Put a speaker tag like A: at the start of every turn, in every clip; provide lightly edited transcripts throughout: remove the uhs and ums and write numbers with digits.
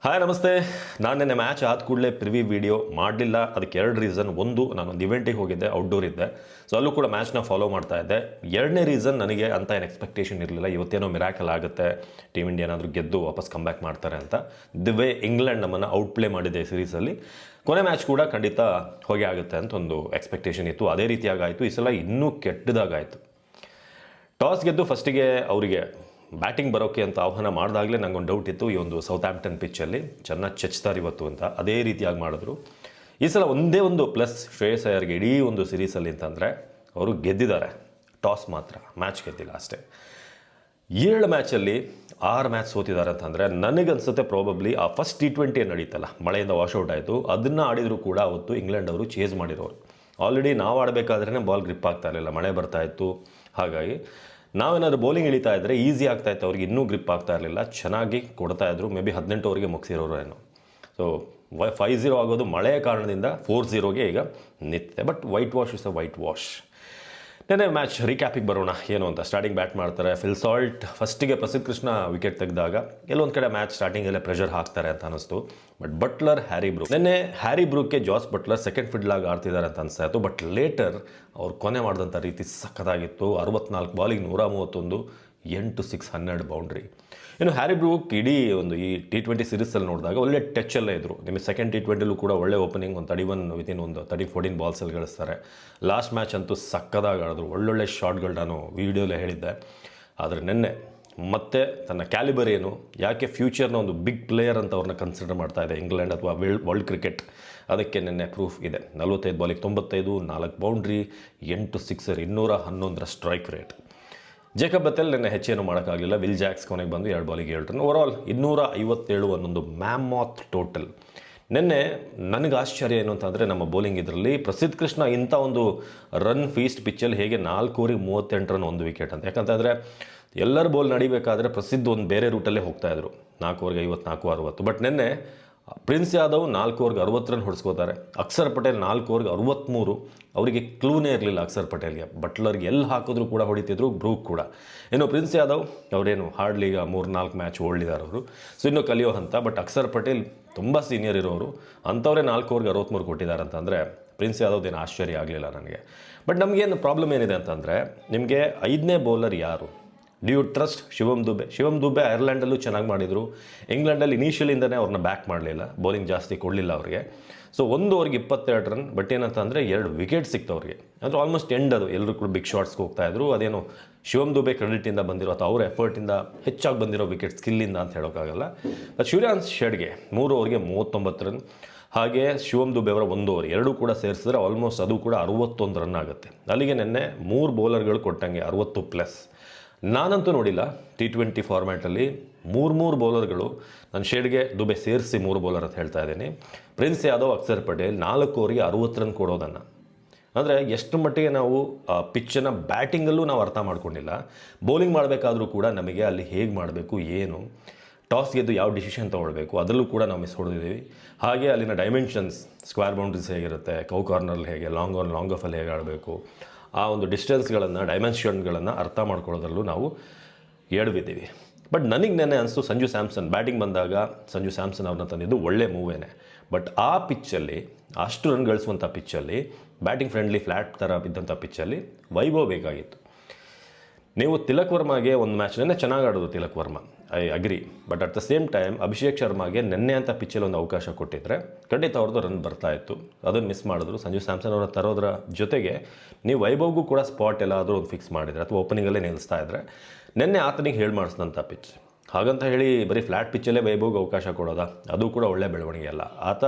A: Hi ನಮಸ್ತೆ. ನಾನು ನಿನ್ನೆ ಮ್ಯಾಚ್ ಆದ ಕೂಡಲೇ ಪ್ರಿವ್ಯೂ ವಿಡಿಯೋ ಮಾಡಲಿಲ್ಲ. ಅದಕ್ಕೆ ಎರಡು ರೀಸನ್. ಒಂದು, ನಾನೊಂದು ಇವೆಂಟಿಗೆ ಹೋಗಿದ್ದೆ, ಔಟ್ಡೋರ್ ಇದ್ದೆ, ಸೊ ಅಲ್ಲೂ ಕೂಡ ಮ್ಯಾಚ್ನ ಫಾಲೋ ಮಾಡ್ತಾ ಇದ್ದೆ. ಎರಡನೇ ರೀಸನ್, ನನಗೆ ಅಂತ ಏನು ಎಕ್ಸ್ಪೆಕ್ಟೇಷನ್ ಇರಲಿಲ್ಲ, ಇವತ್ತೇನೋ ಮಿರಾಕಲ್ ಆಗುತ್ತೆ, ಟೀಮ್ ಇಂಡಿಯಾ ಏನಾದರೂ ಗೆದ್ದು ವಾಪಸ್ ಕಮ್ಬ್ಯಾಕ್ ಮಾಡ್ತಾರೆ ಅಂತ. ದಿ ವೇ ಇಂಗ್ಲೆಂಡ್ ನಮ್ಮನ್ನು ಔಟ್ಪ್ಲೇ ಮಾಡಿದೆ ಸೀರೀಸಲ್ಲಿ, ಕೊನೆ ಮ್ಯಾಚ್ ಕೂಡ ಖಂಡಿತ ಹೋಗಿ ಆಗುತ್ತೆ ಅಂತ ಒಂದು ಎಕ್ಸ್ಪೆಕ್ಟೇಷನ್ ಇತ್ತು. ಅದೇ ರೀತಿಯಾಗಾಯಿತು. ಈ ಸಲ ಇನ್ನೂ ಕೆಟ್ಟದಾಗಾಯಿತು. ಟಾಸ್ ಗೆದ್ದು ಫಸ್ಟಿಗೆ ಅವರಿಗೆ ಬ್ಯಾಟಿಂಗ್ ಬರೋಕ್ಕೆ ಅಂತ ಆಹ್ವಾನ ಮಾಡಿದಾಗಲೇ ನನಗೊಂದು ಡೌಟ್ ಇತ್ತು, ಈ ಒಂದು ಸೌತ್ ಆಂಪ್ಟನ್ ಪಿಚ್ಚಲ್ಲಿ ಚೆನ್ನಾಗಿ ಚಚ್ತಾರೆ ಇವತ್ತು ಅಂತ. ಅದೇ ರೀತಿಯಾಗಿ ಮಾಡಿದ್ರು. ಈ ಸಲ ಒಂದೇ ಒಂದು ಪ್ಲಸ್ ಶ್ರೇಯಸ್ ಅಯ್ಯರ್ಗೆ ಇಡೀ ಒಂದು ಸೀರೀಸಲ್ಲಿ ಅಂತಂದರೆ, ಅವರು ಗೆದ್ದಿದ್ದಾರೆ, ಟಾಸ್ ಮಾತ್ರ ಮ್ಯಾಚ್ ಗೆದ್ದಿಲ್ಲ ಅಷ್ಟೇ. 7 ಮ್ಯಾಚಲ್ಲಿ 6 ಮ್ಯಾಚ್ ಸೋತಿದ್ದಾರೆ ಅಂತಂದರೆ, ನನಗನ್ಸುತ್ತೆ ಪ್ರಾಬಬ್ಲಿ ಆ ಫಸ್ಟ್ T20 ನಡೀತಲ್ಲ, ಮಳೆಯಿಂದ ವಾಶೌಟ್ ಆಯಿತು, ಅದನ್ನು ಆಡಿದರೂ ಕೂಡ ಅವತ್ತು ಇಂಗ್ಲೆಂಡ್ ಅವರು ಚೇಸ್ ಮಾಡಿರೋರು. ಆಲ್ರೆಡಿ ನಾವು ಆಡಬೇಕಾದ್ರೇ ಬಾಲ್ ಗ್ರಿಪ್ ಆಗ್ತಾ ಇರಲಿಲ್ಲ, ಮಳೆ ಬರ್ತಾಯಿತ್ತು. ಹಾಗಾಗಿ ನಾವೇನಾದರೂ ಬೌಲಿಂಗ್ ಇಳಿತಾ ಇದ್ದರೆ ಈಸಿ ಆಗ್ತಾಯಿತ್ತು, ಅವ್ರಿಗೆ ಇನ್ನೂ ಗ್ರಿಪ್ ಆಗ್ತಾ ಇರಲಿಲ್ಲ, ಚೆನ್ನಾಗಿ ಕೊಡ್ತಾಯಿದ್ರು. ಮೇ ಬಿ 18 ಓವರ್ಗೆ ಮುಗಿಸಿರೋರು ಏನೋ. ಸೊ 5-0 ಆಗೋದು ಮಳೆಯ ಕಾರಣದಿಂದ 4-0ಗೆ ಈಗ ನಿಂತಿದೆ. But white wash is a white wash. ನೆನ್ನೆ ಮ್ಯಾಚ್ ರೀಕ್ಯಾಪಿಗೆ ಬರೋಣ ಏನು ಅಂತ. ಸ್ಟಾರ್ಟಿಂಗ್ ಬ್ಯಾಟ್ ಮಾಡ್ತಾರೆ ಫಿಲ್ ಸಾಲ್ಟ್. ಫಸ್ಟಿಗೆ ಪ್ರಸಿದ್ಧ ಕೃಷ್ಣ ವಿಕೆಟ್ ತೆಗೆದಾಗ ಎಲ್ಲೊಂದು ಕಡೆ ಮ್ಯಾಚ್ ಸ್ಟಾರ್ಟಿಂಗಲ್ಲೇ ಪ್ರೆಷರ್ ಹಾಕ್ತಾರೆ ಅಂತ ಅನ್ನಿಸ್ತು. ಬಟ್ ಬಟ್ಲರ್, ಹ್ಯಾರಿ ಬ್ರೂಕ್, ನೆನ್ನೆ ಹ್ಯಾರಿ ಬ್ರೂಕ್ಗೆ ಜಾಸ್ ಬಟ್ಲರ್ ಸೆಕೆಂಡ್ ಫಿಡ್ಲಾಗಿ ಆಡ್ತಿದ್ದಾರೆ ಅಂತ ಅನಿಸ್ತಾ ಇತ್ತು. ಬಟ್ ಲೇಟರ್ ಅವ್ರು ಕೊನೆ ಮಾಡಿದಂಥ ರೀತಿ ಸಖತ್ತಾಗಿತ್ತು. 64 ಬಾಲಿಗೆ 131, 8 6, 12 ಬೌಂಡ್ರಿ. ಇನ್ನು ಹ್ಯಾರಿ ಬ್ರೂಕ್ ಇಡೀ ಒಂದು ಈ T20 ಸೀರೀಸಲ್ಲಿ ನೋಡಿದಾಗ ಒಳ್ಳೆ ಟಚ್ಚಲ್ಲೇ ಇದ್ದರು. ನಿಮಗೆ ಸೆಕೆಂಡ್ T20 ಕೂಡ ಒಳ್ಳೆ ಓಪನಿಂಗ್, ಒಂದು 31 ವಿತಿನ್ ಒಂದು 13-14 ಬಾಲ್ಸಲ್ಲಿ ಗಳಿಸ್ತಾರೆ. ಲಾಸ್ಟ್ ಮ್ಯಾಚ್ ಅಂತೂ ಸಕ್ಕದಾಗಿ ಆಡಿದ್ರು, ಒಳ್ಳೊಳ್ಳೆ ಶಾಟ್ಗಳು ನಾನು ವೀಡಿಯೋಲೇ ಹೇಳಿದ್ದೆ. ಆದರೆ ನಿನ್ನೆ ಮತ್ತೆ ತನ್ನ ಕ್ಯಾಲಿಬರ್ ಏನು, ಯಾಕೆ ಫ್ಯೂಚರ್ನ ಒಂದು ಬಿಗ್ ಪ್ಲೇಯರ್ ಅಂತ ಅವ್ರನ್ನ ಕನ್ಸಿಡರ್ ಮಾಡ್ತಾ ಇದೆ ಇಂಗ್ಲೆಂಡ್ ಅಥವಾ ವರ್ಲ್ಡ್ ಕ್ರಿಕೆಟ್, ಅದಕ್ಕೆ ನಿನ್ನೆ ಪ್ರೂಫ್ ಇದೆ. 45 ಬಾಲಿಗೆ 95, 4 boundary, 8 sixer, 211 strike rate. Jacob Bethell ನಿನ್ನೆ ಹೆಚ್ಚೇನು ಮಾಡೋಕ್ಕಾಗಲಿಲ್ಲ. ವಿಲ್ ಜಾಕ್ಸ್ ಕೊನೆಗೆ ಬಂದು 2 ಬಾಲಿಗೆ 7 ರನ್. ಓವರಾಲ್ 257 ಅನ್ನೊಂದು ಮ್ಯಾಮಾತ್ ಟೋಟಲ್. ನಿನ್ನೆ ನನಗೆ ಆಶ್ಚರ್ಯ ಏನು ಅಂತಂದರೆ, ನಮ್ಮ ಬೌಲಿಂಗ್ ಇದರಲ್ಲಿ ಪ್ರಸಿದ್ಧ ಕೃಷ್ಣ ಇಂಥ ಒಂದು ರನ್ ಫೀಸ್ಟ್ ಪಿಚ್ಚಲ್ಲಿ ಹೇಗೆ 4 ಓವರಿಗೆ 38 ರನ್, 1 ವಿಕೆಟ್ ಅಂತ. ಯಾಕಂತಂದರೆ ಎಲ್ಲರ ಬೌಲ್ ನಡಿಬೇಕಾದ್ರೆ ಪ್ರಸಿದ್ಧ ಒಂದು ಬೇರೆ ರೂಟಲ್ಲೇ ಹೋಗ್ತಾಯಿದ್ರು, 4 ಓವರಿಗೆ 54, 60. ಬಟ್ ನಿನ್ನೆ ಪ್ರಿನ್ಸ್ ಯಾದವ್ 4 ಓವರಿಗೆ 60 ರನ್ ಹೊಡೆಸ್ಕೋತಾರೆ. ಅಕ್ಷರ್ ಪಟೇಲ್ 4 ಓವರಿಗೆ 63. ಅವರಿಗೆ ಕ್ಲೂನೇ ಇರಲಿಲ್ಲ ಅಕ್ಷರ್ ಪಟೇಲ್ಗೆ. ಬಟ್ಲರ್ಗೆ ಎಲ್ಲಿ ಹಾಕಿದ್ರು ಕೂಡ ಹೊಡಿತಿದ್ರು, ಬ್ರೂಕ್ ಕೂಡ. ಇನ್ನು ಪ್ರಿನ್ಸ್ ಯಾದವ್ ಅವರೇನು ಹಾರ್ಡ್ಲಿ ಈಗ 3-4 ಮ್ಯಾಚ್ ಓಡಿದ್ದಾರೆ ಅವರು, ಸೊ ಇನ್ನೂ ಕಲಿಯೋ ಹಂತ. ಬಟ್ ಅಕ್ಷರ್ ಪಟೇಲ್ ತುಂಬ ಸೀನಿಯರ್ ಇರೋರು, ಅಂಥವರೇ 4 ಓವರಿಗೆ 63 ಕೊಟ್ಟಿದ್ದಾರೆ ಅಂತಂದರೆ ಪ್ರಿನ್ಸ್ ಯಾದವ್ದೇನು ಆಶ್ಚರ್ಯ ಆಗಲಿಲ್ಲ ನನಗೆ. ಬಟ್ ನಮಗೇನು ಪ್ರಾಬ್ಲಮ್ ಏನಿದೆ ಅಂತಂದರೆ, ನಿಮಗೆ 5ನೇ ಬೌಲರ್ ಯಾರು? ಡ್ಯೂ ಟ್ರಸ್ಟ್ ಶಿವಮ್ ದುಬೆ ಐರ್ಲೆಂಡಲ್ಲೂ ಚೆನ್ನಾಗಿ ಮಾಡಿದರು. ಇಂಗ್ಲೆಂಡಲ್ಲಿ ಇನಿಷಿಯಲಿಂದನೇ ಅವ್ರನ್ನ ಬ್ಯಾಕ್ ಮಾಡಲಿಲ್ಲ, ಬೌಲಿಂಗ್ ಜಾಸ್ತಿ ಕೊಡಲಿಲ್ಲ ಅವ್ರಿಗೆ. So 1 ಓವರ್ಗೆ 22 run. ಬಟ್ ಏನಂತಂದರೆ 2 ವಿಕೆಟ್ ಸಿಕ್ತು ಅವ್ರಿಗೆ. ಅಂದರೆ ಆಲ್ಮೋಸ್ಟ್ ಎಂಡ್ ಅದು. ಎಲ್ಲರೂ ಕೂಡ ಬಿಗ್ ಶಾಟ್ಸ್ಗೆ ಹೋಗ್ತಾಯಿದ್ರು. ಅದೇನು ಶಿವಮ್ ದುಬೆ ಕ್ರೆಡಿಟಿಂದ ಬಂದಿರೋ ಅಥವಾ ಅವ್ರ ಎಫರ್ಟಿಂದ ಹೆಚ್ಚಾಗಿ ಬಂದಿರೋ ವಿಕೆಟ್, ಸ್ಕಿಲ್ಲಿಂದ ಅಂತ ಹೇಳೋಕ್ಕಾಗಲ್ಲ. ಬಟ್ ಶ್ರೇಯಾನ್ಸ್ ಶೇಡ್ಗೆ 3 ಓವರ್ಗೆ 39 ರನ್. ಹಾಗೆ ಶಿವಮ್ ದುಬೆ ಅವರ 1 ಓವರ್, ಎರಡೂ ಕೂಡ ಸೇರಿಸಿದ್ರೆ ಆಲ್ಮೋಸ್ಟ್ ಅದು ಕೂಡ 61 ರನ್ ಆಗುತ್ತೆ. ಅಲ್ಲಿಗೆ ನಿನ್ನೆ 3 ಬೌಲರ್ಗಳು ಕೊಟ್ಟಂಗೆ 60+. ನಾನಂತೂ ನೋಡಿಲ್ಲ T20 ಫಾರ್ಮ್ಯಾಟಲ್ಲಿ 3 ಬೌಲರ್ಗಳು. ನನ್ನ ಶೇಡ್ಗೆ ದುಬೆ ಸೇರಿಸಿ 3 ಬೌಲರ್ ಅಂತ ಹೇಳ್ತಾ ಇದ್ದೀನಿ. ಪ್ರಿನ್ಸ್ ಯಾದವ್, ಅಕ್ಷರ್ ಪಟೇಲ್ 4 ಓವರಿಗೆ 60 ರನ್ ಕೊಡೋದನ್ನು, ಅಂದರೆ ಎಷ್ಟು ಮಟ್ಟಿಗೆ ನಾವು ಪಿಚ್ಚನ್ನು ಬ್ಯಾಟಿಂಗಲ್ಲೂ ನಾವು ಅರ್ಥ ಮಾಡ್ಕೊಂಡಿಲ್ಲ. ಬೌಲಿಂಗ್ ಮಾಡಬೇಕಾದ್ರೂ ಕೂಡ ನಮಗೆ ಅಲ್ಲಿ ಹೇಗೆ ಮಾಡಬೇಕು, ಏನು ಟಾಸ್ ಗೆದ್ದು ಯಾವ ಡಿಸಿಷನ್ ತೊಗೊಳ್ಬೇಕು, ಅದರಲ್ಲೂ ಕೂಡ ನಾವು ಮಿಸ್ ಹೊಡೆದಿದ್ದೀವಿ. ಹಾಗೆ ಅಲ್ಲಿನ ಡೈಮೆನ್ಷನ್ಸ್, ಸ್ಕ್ವೇರ್ ಬೌಂಡ್ರೀಸ್ ಹೇಗಿರುತ್ತೆ, ಕೌ ಕಾರ್ನರ್ಲ್ಲಿ ಹೇಗೆ, ಲಾಂಗ್ ಆಫಲ್ಲಿ ಹೇಗೆ ಆಡಬೇಕು, ಆ ಒಂದು ಡಿಸ್ಟೆನ್ಸ್ಗಳನ್ನು, ಡೈಮೆನ್ಷನ್ಗಳನ್ನು ಅರ್ಥ ಮಾಡ್ಕೊಳ್ಳೋದ್ರಲ್ಲೂ ನಾವು ಎಡವಿದ್ದೀವಿ. ಬಟ್ ನನಗೆ ನೆನ್ನೆ ಅನಿಸ್ತು, ಸಂಜು ಸ್ಯಾಮ್ಸನ್ ಬ್ಯಾಟಿಂಗ್ ಬಂದಾಗ ಸಂಜು ಸ್ಯಾಮ್ಸನ್ ಅವ್ರನ್ನ ತಂದಿದ್ದು ಒಳ್ಳೆ ಮೂವೇನೆ. ಬಟ್ ಆ ಪಿಚ್ಚಲ್ಲಿ, ಅಷ್ಟು ರನ್ ಗಳಿಸುವಂಥ ಪಿಚ್ಚಲ್ಲಿ, ಬ್ಯಾಟಿಂಗ್ ಫ್ರೆಂಡ್ಲಿ ಫ್ಲ್ಯಾಟ್ ಥರ ಬಿದ್ದಂಥ ಪಿಚ್ಚಲ್ಲಿ ವೈಭವ್ ಬೇಕಾಗಿತ್ತು. ನೀವು ತಿಲಕ್ ವರ್ಮಾಗೆ ಒಂದು ಮ್ಯಾಚ್ ನೆನ್ನೆ ಚೆನ್ನಾಗಿ ಆಡೋದು Tilak Varma, I agree. But at the same time Abhishek ಶರ್ಮಾಗೆ ನೆನ್ನೆ ಅಂತ ಪಿಚ್ಚಲ್ಲಿ ಒಂದು ಅವಕಾಶ ಕೊಟ್ಟಿದ್ದರೆ ಖಂಡಿತ ಅವ್ರದ್ದು ರನ್ ಬರ್ತಾಯಿತ್ತು. ಅದನ್ನು ಮಿಸ್ ಮಾಡಿದ್ರು. ಸಂಜು ಸ್ಯಾಮ್ಸನ್ ಅವರ ತರೋದ್ರ ಜೊತೆಗೆ ನೀವು ವೈಭವ್ಗೂ ಕೂಡ ಸ್ಪಾಟ್ ಎಲ್ಲಾದರೂ ಒಂದು ಫಿಕ್ಸ್ ಮಾಡಿದರೆ ಅಥವಾ ಓಪನಿಂಗಲ್ಲೇ ನಿಲ್ಲಿಸ್ತಾ ಇದ್ದರೆ, ನೆನ್ನೆ ಆತನಿಗೆ ಹೇಳಿ ಮಾಡಿಸಿದಂಥ ಪಿಚ್. ಹಾಗಂತ ಹೇಳಿ ಬರೀ ಫ್ಲ್ಯಾಟ್ ಪಿಚ್ಚಲ್ಲೇ ವೈಭವ್ಗೆ ಅವಕಾಶ ಕೊಡೋದಾ? ಅದು ಕೂಡ ಒಳ್ಳೆ ಬೆಳವಣಿಗೆ ಅಲ್ಲ. ಆತ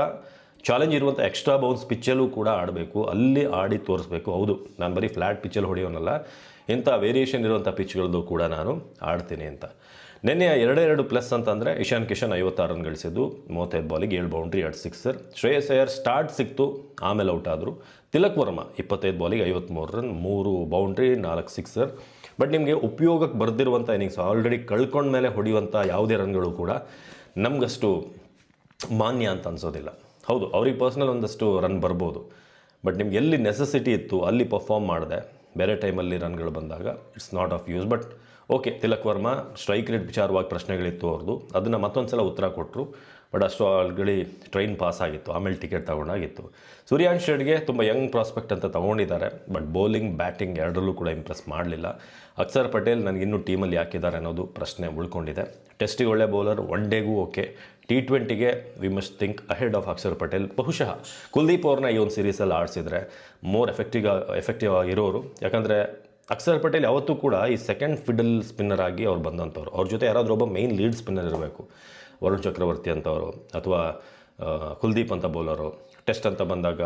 A: ಚಾಲೆಂಜ್ ಇರುವಂಥ ಎಕ್ಸ್ಟ್ರಾ ಬೌನ್ಸ್ ಪಿಚ್ಚಲ್ಲೂ ಕೂಡ ಆಡಬೇಕು, ಅಲ್ಲಿ ಆಡಿ ತೋರಿಸ್ಬೇಕು. ಹೌದು, ನಾನು ಬರೀ ಫ್ಲ್ಯಾಟ್ ಪಿಚ್ಚಲ್ಲಿ ಹೊಡೆಯೋನಲ್ಲ, ಇಂಥ ವೇರಿಯೇಷನ್ ಇರುವಂಥ ಪಿಚ್ಗಳದ್ದು ಕೂಡ ನಾನು ಆಡ್ತೀನಿ ಅಂತ. ನಿನ್ನೆ 2+ ಅಂತಂದರೆ ಇಶಾನ್ ಕಿಶನ್ 56 ರನ್ ಗಳಿಸಿದ್ದು, 35 ಬಾಲಿಗೆ 7 boundary, 2 sixer. Shreyas Iyer start ಸಿಕ್ತು, ಆಮೇಲೆ ಔಟ್ ಆದರು. ತಿಲಕ್ ವರ್ಮಾ 25 ಬಾಲಿಗೆ 53 ರನ್, 3 ಬೌಂಡ್ರಿ, 4 ಸಿಕ್ಸರ್. ಬಟ್ ನಿಮಗೆ ಉಪಯೋಗಕ್ಕೆ ಬರ್ದಿರುವಂಥ ಇನ್ನಿಂಗ್ಸ್, ಆಲ್ರೆಡಿ ಕಳ್ಕೊಂಡ ಮೇಲೆ ಹೊಡೆಯುವಂಥ ಯಾವುದೇ ರನ್ಗಳು ಕೂಡ ನಮಗಷ್ಟು ಮಾನ್ಯ ಅಂತ ಅನಿಸೋದಿಲ್ಲ. ಹೌದು, ಅವ್ರಿಗೆ ಪರ್ಸ್ನಲ್ ಒಂದಷ್ಟು ರನ್ ಬರ್ಬೋದು. ಬಟ್ ನಿಮ್ಗೆ ಎಲ್ಲಿ ನೆಸೆಸಿಟಿ ಇತ್ತು ಅಲ್ಲಿ ಪರ್ಫಾರ್ಮ್ ಮಾಡಿದೆ, ಬೇರೆ ಟೈಮಲ್ಲಿ ರನ್ಗಳು ಬಂದಾಗ it's not of use. But okay, Tilak Varma strike rate ವಿಚಾರವಾಗಿ ಪ್ರಶ್ನೆಗಳಿತ್ತು ಅವ್ರದ್ದು, ಅದನ್ನು ಮತ್ತೊಂದು ಸಲ ಉತ್ತರ ಕೊಟ್ಟರು. ಬಟ್ ಅಷ್ಟು ಆಲ್ರೆಡಿ ಟ್ರೈನ್ ಪಾಸ್ ಆಗಿತ್ತು, ಆಮೇಲೆ ಟಿಕೆಟ್ ತೊಗೊಂಡಾಗಿತ್ತು. ಸೂರ್ಯವಂಶಿ ರೆಡ್ಡಿಗೆ ತುಂಬ ಯಂಗ್ ಪ್ರಾಸ್ಪೆಕ್ಟ್ ಅಂತ ತೊಗೊಂಡಿದ್ದಾರೆ, ಬಟ್ ಬೌಲಿಂಗ್ ಬ್ಯಾಟಿಂಗ್ ಎರಡರಲ್ಲೂ ಕೂಡ ಇಂಪ್ರೆಸ್ ಮಾಡಲಿಲ್ಲ. ಅಕ್ಷರ್ ಪಟೇಲ್ ನನಗಿನ್ನೂ ಟೀಮಲ್ಲಿ ಯಾಕಿದ್ದಾರೆ ಅನ್ನೋದು ಪ್ರಶ್ನೆ ಉಳ್ಕೊಂಡಿದೆ. ಟೆಸ್ಟಿಗೆ ಒಳ್ಳೆ ಬೌಲರ್, ಒನ್ ಡೇಗೂ ಓಕೆ. T20ಗೆ we must think ahead of Akshar Patel. ಬಹುಶಃ ಕುಲ್ದೀಪ್ ಅವ್ರನ್ನ ಈ ಒಂದು ಸೀರೀಸಲ್ಲಿ ಆಡಿಸಿದ್ರೆ ಮೋರ್ ಎಫೆಕ್ಟಿವ್ ಆಗಿರೋರು. ಯಾಕಂದರೆ ಅಕ್ಷರ್ ಪಟೇಲ್ ಯಾವತ್ತೂ ಕೂಡ ಈ ಸೆಕೆಂಡ್ ಫಿಡಲ್ ಸ್ಪಿನ್ನರ್ ಆಗಿ ಅವ್ರು ಬಂದಂಥವ್ರು. ಅವ್ರ ಜೊತೆ ಯಾರಾದರೂ ಒಬ್ಬ ಮೇಯ್ನ್ ಲೀಡ್ ಸ್ಪಿನ್ನರ್ ಇರಬೇಕು. ವರುಣ್ ಚಕ್ರವರ್ತಿ ಅಂತವರು ಅಥವಾ ಕುಲ್ದೀಪ್ ಅಂತ ಬೌಲರು. ಟೆಸ್ಟ್ ಅಂತ ಬಂದಾಗ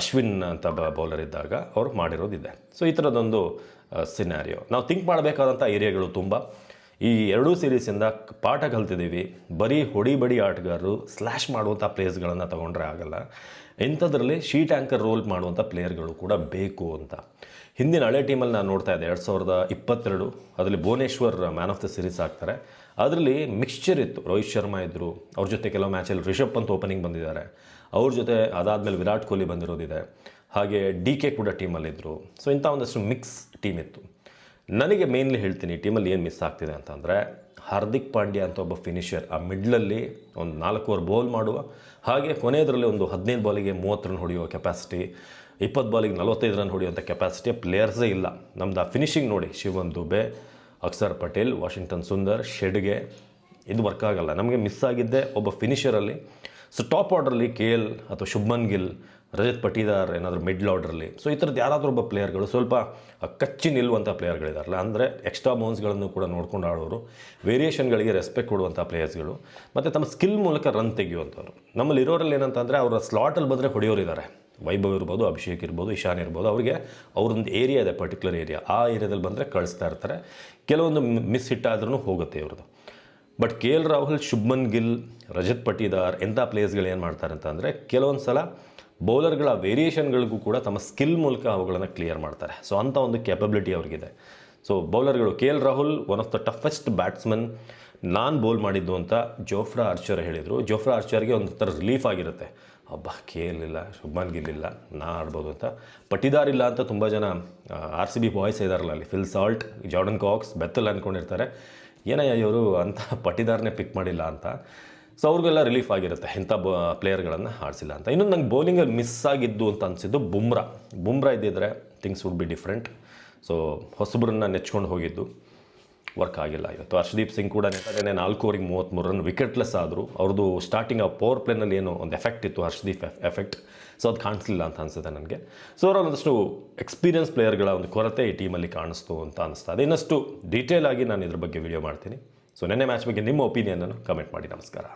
A: ಅಶ್ವಿನ್ ಅಂತ ಬೌಲರ್ ಇದ್ದಾಗ ಅವರು ಮಾಡಿರೋದಿದೆ. ಸೊ ಈ ಥರದೊಂದು ಸಿನಾರಿಯೋ ನಾವು ಥಿಂಕ್ ಮಾಡಬೇಕಾದಂಥ ಏರಿಯಾಗಳು ತುಂಬ. ಈ ಎರಡೂ ಸೀರೀಸಿಂದ ಪಾಠ ಕಲ್ತಿದ್ದೀವಿ. ಬರೀ ಹೊಡಿ ಆಟಗಾರರು ಸ್ಲ್ಯಾಶ್ ಮಾಡುವಂಥ ಪ್ಲೇಯರ್ಸ್ಗಳನ್ನು ತೊಗೊಂಡ್ರೆ ಆಗಲ್ಲ. ಇಂಥದ್ರಲ್ಲಿ ಶೀಟ್ ಆ್ಯಂಕರ್ ರೋಲ್ ಮಾಡುವಂಥ ಪ್ಲೇಯರ್ಗಳು ಕೂಡ ಬೇಕು ಅಂತ. ಹಿಂದಿನ ಹಳೆ ಟೀಮಲ್ಲಿ ನಾನು ನೋಡ್ತಾ ಇದ್ದೆ 2022 ಅದರಲ್ಲಿ Bhuvneshwar man of the series ಆಗ್ತಾರೆ. ಅದರಲ್ಲಿ ಮಿಕ್ಸ್ಚರ್ ಇತ್ತು. ರೋಹಿತ್ ಶರ್ಮಾ ಇದ್ದರು, ಅವ್ರ ಜೊತೆ ಕೆಲವು ಮ್ಯಾಚಲ್ಲಿ ರಿಷಬ್ ಪಂತ್ ಓಪನಿಂಗ್ ಬಂದಿದ್ದಾರೆ, ಅವ್ರ ಜೊತೆ ಅದಾದಮೇಲೆ ವಿರಾಟ್ ಕೊಹ್ಲಿ ಬಂದಿರೋದಿದೆ, ಹಾಗೆ DK ಕೂಡ ಟೀಮಲ್ಲಿದ್ದರು. ಸೊ ಇಂಥ ಒಂದಷ್ಟು ಮಿಕ್ಸ್ ಟೀಮ್ ಇತ್ತು. ನನಗೆ ಮೇನ್ಲಿ ಹೇಳ್ತೀನಿ ಟೀಮಲ್ಲಿ ಏನು ಮಿಸ್ ಆಗ್ತಿದೆ ಅಂತಂದರೆ ಹಾರ್ದಿಕ್ ಪಾಂಡ್ಯ ಅಂತ ಒಬ್ಬ ಫಿನಿಷರ್, ಆ ಮಿಡ್ಲಲ್ಲಿ ಒಂದು 4 ಓವರ್ ಬೌಲ್ ಮಾಡುವ, ಹಾಗೆ ಕೊನೆಯದರಲ್ಲಿ ಒಂದು 15 ಬಾಲಿಗೆ 30 ರನ್ ಹೊಡೆಯುವ ಕೆಪಾಸಿಟಿ, 20 ಬಾಲಿಗೆ 45 ರನ್ ಹೊಡೆಯುವಂಥ ಕೆಪಾಸಿಟಿಯ ಪ್ಲೇಯರ್ಸೇ ಇಲ್ಲ. ನಮ್ದು ಆ ಫಿನಿಷಿಂಗ್ ನೋಡಿ, ಶಿವಮ್ ದುಬೆ, ಅಕ್ಷರ್ ಪಟೇಲ್, ವಾಷಿಂಗ್ಟನ್ ಸುಂದರ್, ಶೆಡ್ಗೆ, ಇದು ವರ್ಕ್ ಆಗಲ್ಲ. ನಮಗೆ ಮಿಸ್ ಆಗಿದ್ದೆ ಒಬ್ಬ ಫಿನಿಷರಲ್ಲಿ. ಸೊ ಟಾಪ್ ಆರ್ಡ್ರಲ್ಲಿ KL ಅಥವಾ ಶುಭ್ಮನ್ ಗಿಲ್, ರಜತ್ ಪಟೀದಾರ್ ಏನಾದರೂ ಮಿಡ್ಲ್ ಆರ್ಡ್ರಲ್ಲಿ. ಸೊ ಈ ಥರದ್ದು ಯಾರಾದರೂ ಒಬ್ಬ ಪ್ಲೇಯರ್ಗಳು ಸ್ವಲ್ಪ ಕಚ್ಚಿ ನಿಲ್ಲುವಂಥ ಪ್ಲೇಯರ್ಗಳಿದಾರಲ್ಲ, ಅಂದರೆ ಎಕ್ಸ್ಟ್ರಾ ಬೌನ್ಸ್ಗಳನ್ನು ಕೂಡ ನೋಡ್ಕೊಂಡು ಆಡೋರು, ವೇರಿಯೇಷನ್ಗಳಿಗೆ ರೆಸ್ಪೆಕ್ಟ್ ಕೊಡುವಂಥ ಪ್ಲೇಯರ್ಸ್ಗಳು, ಮತ್ತು ತಮ್ಮ ಸ್ಕಿಲ್ ಮೂಲಕ ರನ್ ತೆಗೆಯುವಂಥವ್ರು. ನಮ್ಮಲ್ಲಿ ಇರೋರಲ್ಲಿ ಏನಂತಂದರೆ ಅವರ ಸ್ಲಾಟಲ್ಲಿ ಬಂದರೆ ಹೊಡೆಯೋರಿದ್ದಾರೆ. ವೈಭವ್ ಇರ್ಬೋದು, ಅಭಿಷೇಕ್ ಇರ್ಬೋದು, ಇಶಾನ್ ಇರ್ಬೋದು. ಅವರಿಗೆ ಅವ್ರೊಂದು ಏರಿಯಾ ಇದೆ, ಪರ್ಟಿಕ್ಯುಲರ್ ಏರಿಯಾ. ಆ ಏರಿಯಾದಲ್ಲಿ ಬಂದರೆ ಕಳಿಸ್ತಾ ಇರ್ತಾರೆ. ಕೆಲವೊಂದು ಮಿಸ್ ಹಿಟ್ ಆದ್ರೂ ಹೋಗುತ್ತೆ ಇವ್ರದ್ದು. ಬಟ್ KL ರಾಹುಲ್, ಶುಭ್ಮನ್ ಗಿಲ್, ರಜತ್ ಪಟೀದಾರ್ ಎಂಥ ಪ್ಲೇಯರ್ಸ್ಗಳು ಏನು ಮಾಡ್ತಾರೆ ಅಂತಂದರೆ ಕೆಲವೊಂದು ಸಲ ಬೌಲರ್ಗಳ ವೇರಿಯೇಷನ್ಗಳಿಗೂ ಕೂಡ ತಮ್ಮ ಸ್ಕಿಲ್ ಮೂಲಕ ಅವುಗಳನ್ನು ಕ್ಲಿಯರ್ ಮಾಡ್ತಾರೆ. ಸೊ ಅಂಥ ಒಂದು ಕ್ಯಾಪಬಿಲಿಟಿ ಅವ್ರಿಗಿದೆ. ಸೊ ಬೌಲರ್ಗಳು KL Rahul one of the toughest batsman ನಾನು ಬೌಲ್ ಮಾಡಿದ್ದು ಅಂತ ಜೋಫ್ರಾ ಆರ್ಚರ್ ಹೇಳಿದರು. ಜೋಫ್ರಾ ಆರ್ಚರ್ಗೆ ಒಂದು ಥರ ರಿಲೀಫ್ ಆಗಿರುತ್ತೆ, ಹಬ್ಬ KL ಇಲ್ಲ, ಶುಭ್ಮನ್ ಗಿಲ್ ಇಲ್ಲ, ನಾ ಆಡ್ಬೋದು ಅಂತ. ಪಟಿದಾರ್ ಇಲ್ಲ ಅಂತ ತುಂಬ ಜನ RCB ಬಾಯ್ಸ್ ಇದ್ದಾರಲ್ಲ ಅಲ್ಲಿ, Phil Salt, Jordan Cox, Bethell ಅಂದ್ಕೊಂಡಿರ್ತಾರೆ, ಏನಯ್ಯ ಇವರು ಅಂತ ಪಟಿದಾರ್ನೇ ಪಿಕ್ ಮಾಡಿಲ್ಲ ಅಂತ. ಸೊ ಅವ್ರಿಗೆಲ್ಲ ರಿಲೀಫ್ ಆಗಿರುತ್ತೆ ಇಂಥ ಪ್ಲೇಯರ್ಗಳನ್ನು ಆಡಿಸಿಲ್ಲ ಅಂತ. ಇನ್ನೊಂದು ನಂಗೆ ಬೌಲಿಂಗಲ್ಲಿ ಮಿಸ್ ಆಗಿದ್ದು ಅಂತ ಅನಿಸಿದ್ದು ಬುಮ್ರಾ ಇದ್ದಿದ್ರೆ things would be different. So ಹೊಸಬ್ರನ್ನ ನೆಚ್ಕೊಂಡು ಹೋಗಿದ್ದು ವರ್ಕ್ ಆಗಿಲ್ಲ ಇವತ್ತು. ಹರ್ಷದೀಪ್ ಸಿಂಗ್ ಕೂಡ ನೆಟ್ಟನೆ 4 ಓವರಿಗೆ 33 ರನ್ ವಿಕೆಟ್ಲೆಸ್ ಆದರು. ಅವ್ರದ್ದು ಸ್ಟಾರ್ಟಿಂಗ್ ಆ ಪವರ್ ಪ್ಲೇನಲ್ಲಿ ಏನೋ ಒಂದು ಎಫೆಕ್ಟ್ ಇತ್ತು, ಹರ್ಷದೀಪ್ ಎಫೆಕ್ಟ್. ಸೊ ಅದು ಕಾಣಿಸ್ಲಿಲ್ಲ ಅಂತ ಅನಿಸುತ್ತೆ ನನಗೆ. ಸೊ ಅವರ ಒಂದಷ್ಟು ಎಕ್ಸ್ಪೀರಿಯನ್ಸ್ ಪ್ಲೇಯರ್ಗಳ ಒಂದು ಕೊರತೆ ಈ ಟೀಮಲ್ಲಿ ಕಾಣಿಸ್ತು ಅಂತ ಅನಿಸ್ತಾ ಇದೆ. ಇನ್ನಷ್ಟು ಡೀಟೇಲ್ ಆಗಿ ನಾನು ಇದ್ರ ಬಗ್ಗೆ ವಿಡಿಯೋ ಮಾಡ್ತೀನಿ. ಸೊ ನೆನ್ನೆ ಮ್ಯಾಚ್ ಬಗ್ಗೆ ನಿಮ್ಮ ಒಪಿನಿಯನನ್ನು ಕಮೆಂಟ್ ಮಾಡಿ. ನಮಸ್ಕಾರ.